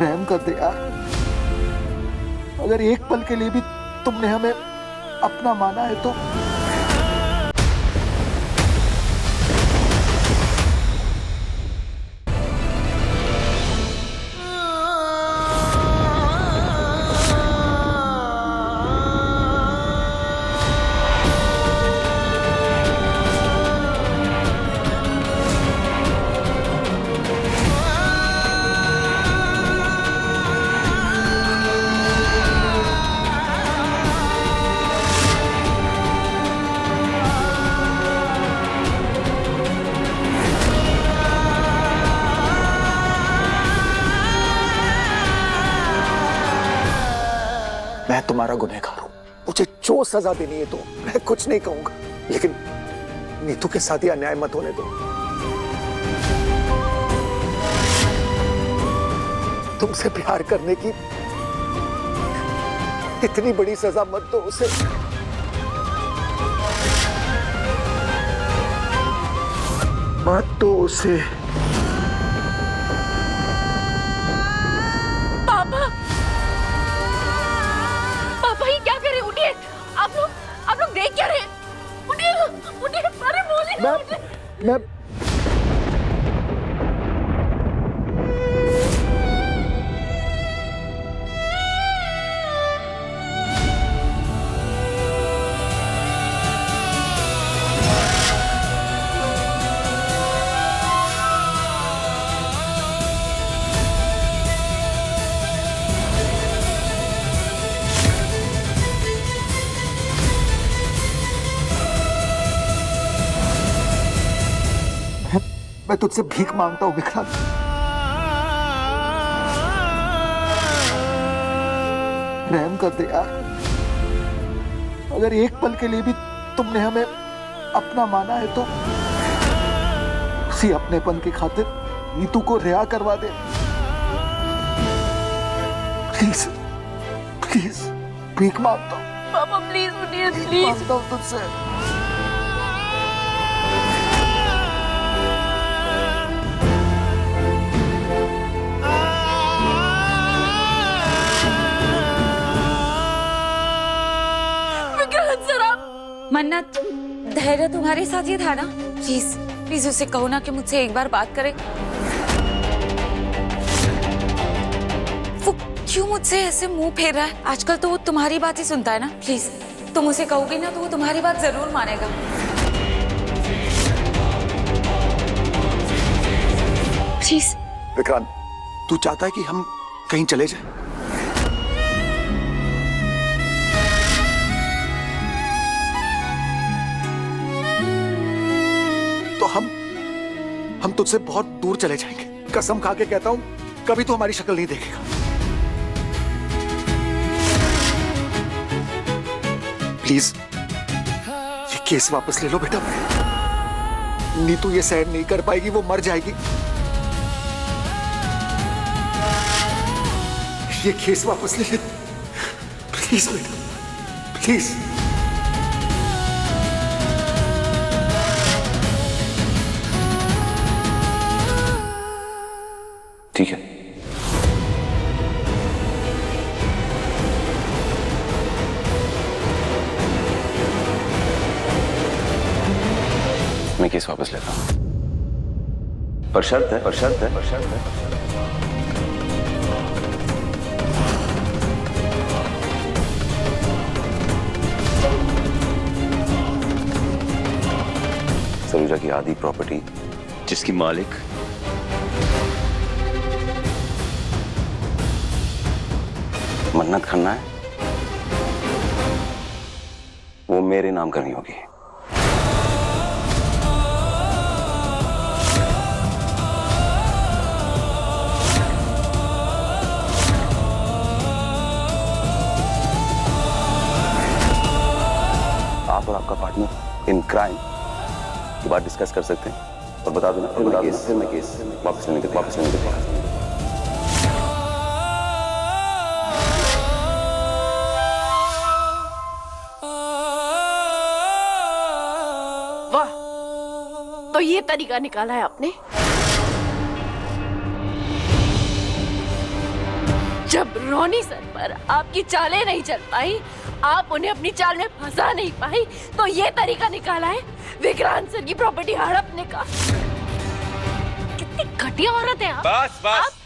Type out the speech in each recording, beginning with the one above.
रहम कर दे यार। अगर एक पल के लिए भी तुमने हमें अपना माना है तो मैं तुम्हारा गुनहगार हूं। मुझे जो सजा देनी है तो मैं कुछ नहीं कहूंगा, लेकिन नीतू के साथ ही अन्याय मत होने दो। तुमसे प्यार करने की इतनी बड़ी सजा मत दो उसे। मत दो उसे। आप लोग देख क्या रहे हैं? उन्हें अरे बोलिए। मैं मैं तुझसे भीख मांगता हूं विक्रांत। रहम कर दे यार। अगर एक पल के लिए भी तुमने हमें अपना माना है तो उसी अपनेपन की खातिर नीतू को रिहा करवा दे। प्लीज प्लीज भीख मांगता हूं। पापा प्लीज उठिए, प्लीज मांगता हूं तुझसे। मन्नत, धैर्य तुम्हारे साथ ही था ना? प्लीज प्लीज उसे कहो ना कि मुझसे एक बार बात करे। वो क्यों मुझसे ऐसे मुंह फेर रहा है? आजकल तो वो तुम्हारी बात ही सुनता है ना। प्लीज तुम उसे कहोगी ना तो वो तुम्हारी बात जरूर मानेगा। प्लीज। विक्रांत, तू चाहता है कि हम कहीं चले जाएं? तो हम तुझसे बहुत दूर चले जाएंगे। कसम खा के कहता हूं, कभी तो हमारी शक्ल नहीं देखेगा। प्लीज ये केस वापस ले लो बेटा। नीतू ये सहन नहीं कर पाएगी, वो मर जाएगी। ये केस वापस ले ले प्लीज बेटा, प्लीज। ठीक है, मैं केस वापस लेता हूं, पर शर्त है। सरोजा की आधी प्रॉपर्टी जिसकी मालिक मन्नत खन्ना है, वो मेरे नाम करनी होगी। आप और आपका पार्टनर इन क्राइम की बात डिस्कस कर सकते हैं और बता देना, फिर मैं केस वापस लेने के तो ये तरीका निकाला है आपने? जब रोनी सर पर आपकी चालें नहीं चल पाई, आप उन्हें अपनी चाल में फंसा नहीं पाई, तो ये तरीका निकाला है विक्रांत सर की प्रॉपर्टी हड़पने का। कितनी घटिया औरत है आप। बस बस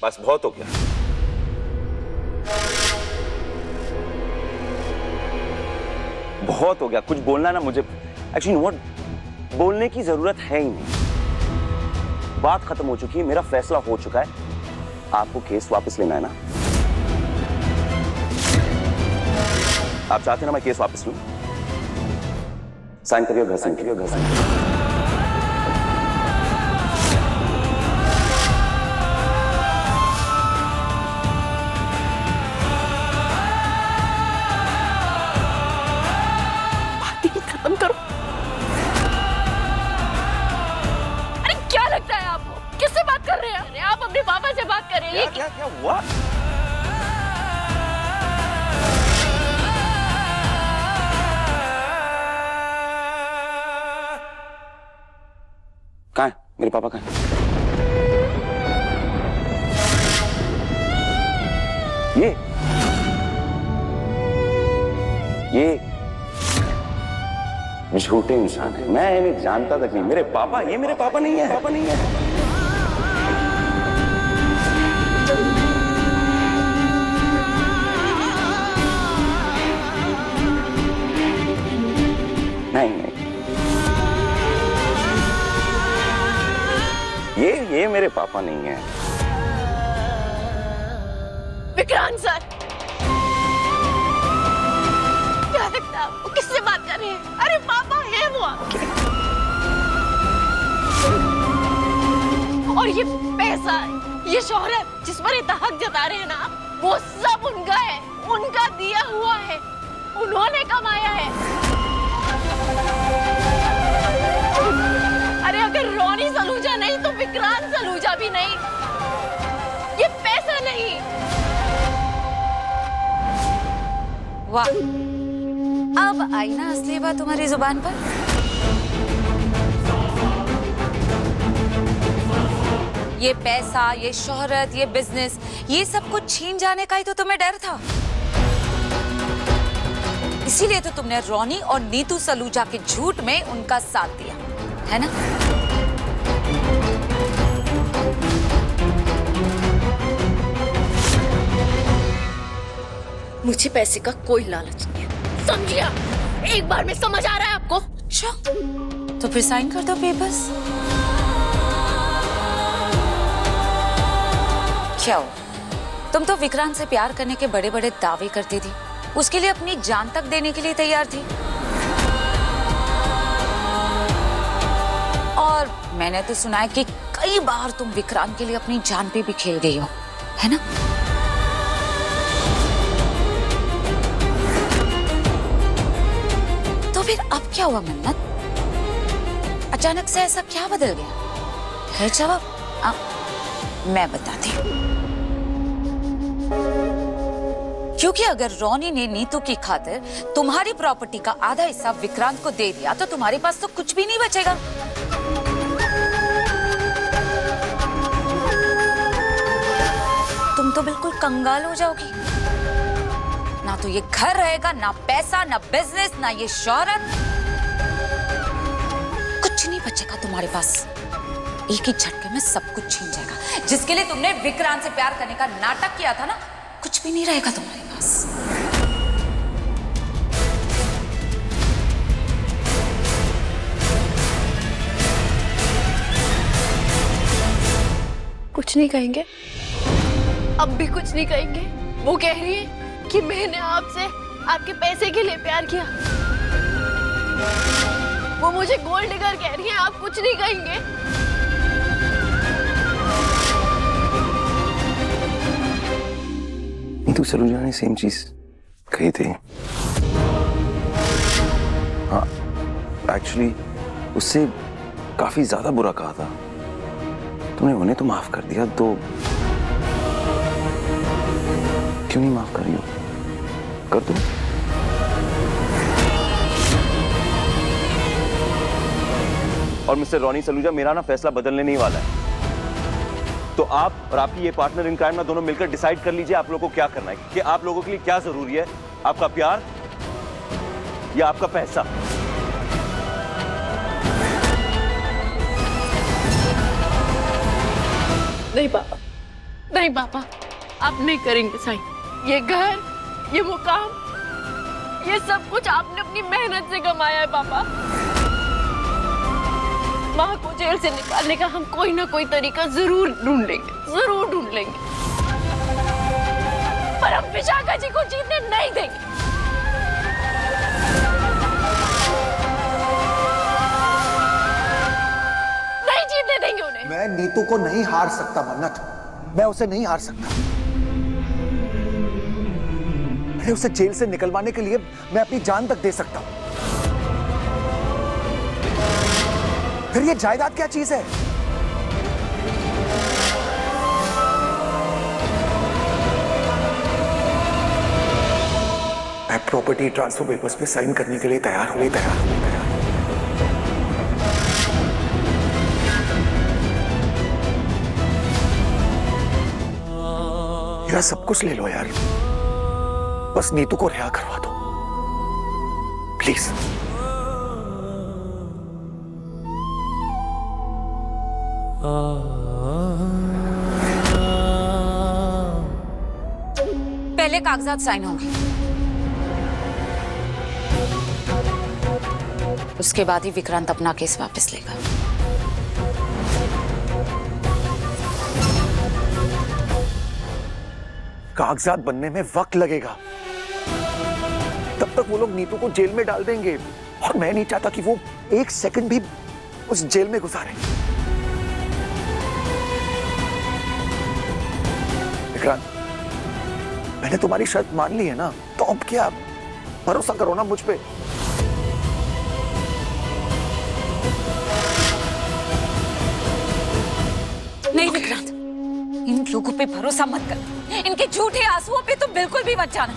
बस बहुत हो गया। बहुत हो गया, कुछ बोलना ना मुझे। एक्चुअली व्हाट, बोलने की जरूरत है ही नहीं। बात खत्म हो चुकी है, मेरा फैसला हो चुका है। आपको केस वापस लेना है ना? आप चाहते हैं ना मैं केस वापस लूं? साइन करिए, घर साइन करिए, घर साइन करिए। बात ही खत्म करो। अरे क्या लगता है आपको? किससे बात कर रहे हैं? अरे आप अपने पापा से बात कर रहे हैं। क्या हुआ? कहाँ है मेरे पापा? कहाँ है? ये झूठे इंसान है। मैं इन्हें जानता तक नहीं। मेरे पापा, ये मेरे पापा नहीं है। पापा नहीं है। नहीं नहीं, ये मेरे पापा नहीं है। विक्रांत सर, क्या लगता है आपको? किससे बात कर रहे हैं? अरे पापा है वो आपके। और ये पैसा, ये शोहरत जिस पर इतना हक जता रहे हैं ना, वो सब उनका है, उनका दिया हुआ है, उन्होंने कमाया है। अरे अगर रोनी सलूजा नहीं तो विक्रांत सलूजा भी नहीं। ये पैसा नहीं। वाह, अब आई ना असली बात तुम्हारी जुबान पर। ये पैसा, ये शोहरत, ये बिजनेस, ये सब कुछ छीन जाने का ही तो तुम्हें डर था। इसीलिए तो तुमने रोनी और नीतू सलूजा के झूठ में उनका साथ दिया, है ना? मुझे पैसे का कोई लालच नहीं है, समझिया? एक बार में समझ आ रहा है आपको? अच्छा, तो फिर साइन कर दो पेपर्स। क्या हो, तुम तो विक्रांत से प्यार करने के बड़े बड़े दावे करती थी, उसके लिए अपनी जान तक देने के लिए तैयार थी। और मैंने तो सुना है कि कई बार तुम विक्रांत के लिए अपनी जान पे भी खेल गई हो, है ना? तो फिर अब क्या हुआ मन्नत? अचानक से ऐसा क्या बदल गया? है जवाब? मैं बताती हूँ। क्योंकि अगर रोनी ने नीतू की खातिर तुम्हारी प्रॉपर्टी का आधा हिस्सा विक्रांत को दे दिया तो तुम्हारे पास तो कुछ भी नहीं बचेगा। तुम तो बिल्कुल कंगाल हो जाओगी। ना तो ये घर रहेगा, ना पैसा, ना बिजनेस, ना ये शोहरत। कुछ नहीं बचेगा तुम्हारे पास। एक ही झटके में सब कुछ छीन जाएगा। जिसके लिए तुमने विक्रांत से प्यार करने का नाटक किया था ना, कुछ भी नहीं रहेगा तुम्हारे पास। कुछ नहीं कहेंगे? अब भी कुछ नहीं कहेंगे? वो कह रही है कि मैंने आपसे आपके पैसे के लिए प्यार किया। वो मुझे गोल्ड डिगर कह रही है, आप कुछ नहीं कहेंगे? नीतू सलूजा ने सेम चीज कही थी। हाँ, एक्चुअली उससे काफी ज्यादा बुरा कहा था। तुमने उन्हें तो माफ कर दिया, तो क्यों नहीं माफ कर रही हो? कर दो। और मिस्टर रोनी सलूजा, मेरा ना फैसला बदलने नहीं वाला है। तो आप और आपकी ये पार्टनर इन क्राइम ना दोनों मिलकर डिसाइड कर लीजिए आप लोगों को क्या करना है, कि आप लोगों के लिए क्या जरूरी है, आपका प्यार या आपका पैसा। नहीं पापा, नहीं पापा, आप नहीं करेंगे साइन। ये घर, ये मुकाम, ये सब कुछ आपने अपनी मेहनत से कमाया है पापा। माँ को जेल से निकालने का हम कोई ना कोई तरीका जरूर ढूंढ लेंगे, जरूर ढूंढ लेंगे, पर हम विशाखा जी को जीतने नहीं देंगे। नहीं जीतने देंगे उन्हें। मैं नीतू को नहीं हार सकता मन्नत, मैं उसे नहीं हार सकता। मैं उसे जेल से निकलवाने के लिए मैं अपनी जान तक दे सकता हूं। फिर ये जायदाद क्या चीज है? मैं प्रॉपर्टी ट्रांसफर पेपर्स पे साइन करने के लिए तैयार हूं, मेरा सब कुछ ले लो यार, बस नीतू को रिहा करवा दो प्लीज। पहले कागजात साइन होंगे, उसके बाद ही विक्रांत अपना केस वापस लेगा। कागजात बनने में वक्त लगेगा, तब तक वो लोग नीतू को जेल में डाल देंगे और मैं नहीं चाहता कि वो एक सेकंड भी उस जेल में गुजारे। विक्रांत, मैंने तुम्हारी शर्त मान ली है ना, तो अब क्या, भरोसा करो ना मुझ पे। नहीं विक्रांत, इन लोगों पे भरोसा मत कर, इनके झूठे आंसुओं पे तो बिल्कुल भी मत जाना।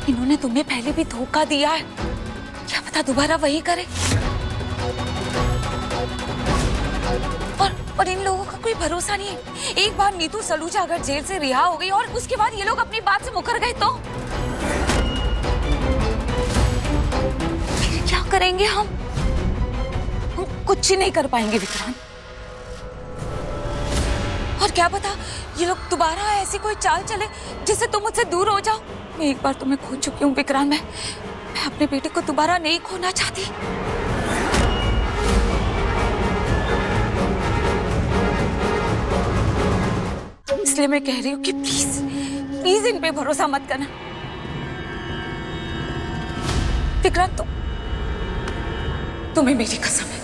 इन्होंने तुम्हें पहले भी धोखा दिया है, क्या पता दोबारा वही करे। और इन लोगों का कोई भरोसा नहीं है। एक बार नीतू सलूजा अगर जेल से रिहा हो गई और उसके बाद ये लोग अपनी बात से मुकर गए तो फिर क्या करेंगे हम कुछ ही नहीं कर पाएंगे विक्रांत। और क्या पता ये लोग दोबारा ऐसी कोई चाल चले जिससे तुम मुझसे दूर हो जाओ। मैं एक बार तुम्हें खो चुकी हूँ विक्रांत, मैं अपने बेटे को दोबारा नहीं खोना चाहती। इसलिए मैं कह रही हूँ कि प्लीज प्लीज इन पे भरोसा मत करना विक्रांत। तुम्हें मेरी कसम है।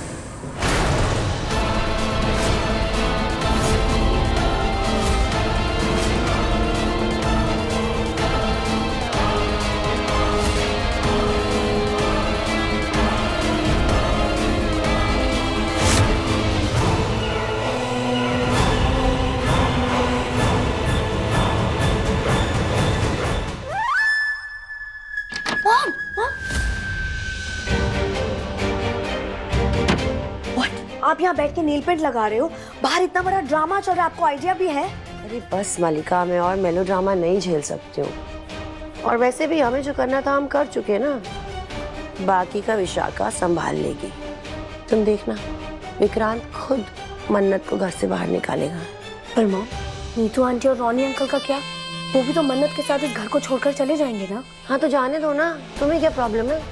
आप यहाँ बैठ के नील पेंट लगा रहे हो, बाहर इतना बड़ा ड्रामा चल रहा है, आपको आइडिया भी है? अरे बस मालिका, मैं और मेलोड्रामा नहीं झेल सकती हूँ। और वैसे भी हमें जो करना था हम कर चुके ना, बाकी का विशाखा संभाल लेगी। तुम देखना, विक्रांत खुद मन्नत को घर से बाहर निकालेगा। पर मॉम, नीतू आंटी और रॉनी अंकल का क्या? वो भी तो मन्नत के साथ इस घर को छोड़कर चले जाएंगे ना। हाँ तो जाने दो ना, तुम्हें क्या प्रॉब्लम है?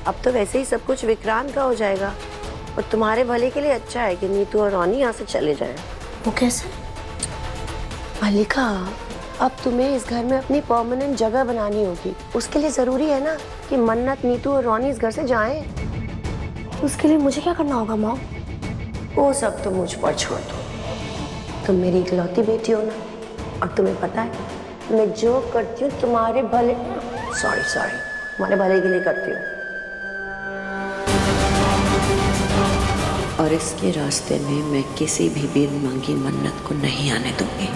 अब तो वैसे ही सब कुछ विक्रांत का हो जाएगा और तुम्हारे भले के लिए अच्छा है कि नीतू और रॉनी यहाँ से चले जाएं। वो कैसे? मालिका, अब तुम्हें इस घर में अपनी परमानेंट जगह बनानी होगी। उसके लिए जरूरी है ना कि मन्नत, नीतू और रॉनी इस घर से जाएं। उसके लिए मुझे क्या करना होगा मॉम? वो सब तो मुझ पर छोड़ दो। तुम मेरी इकलौती बेटी हो ना, और तुम्हें पता है मैं जो करती हूँ तुम्हारे भले, सॉरी तुम्हारे भले के लिए करती हूँ। और इसके रास्ते में मैं किसी भी बिन मांगी मन्नत को नहीं आने दूंगी।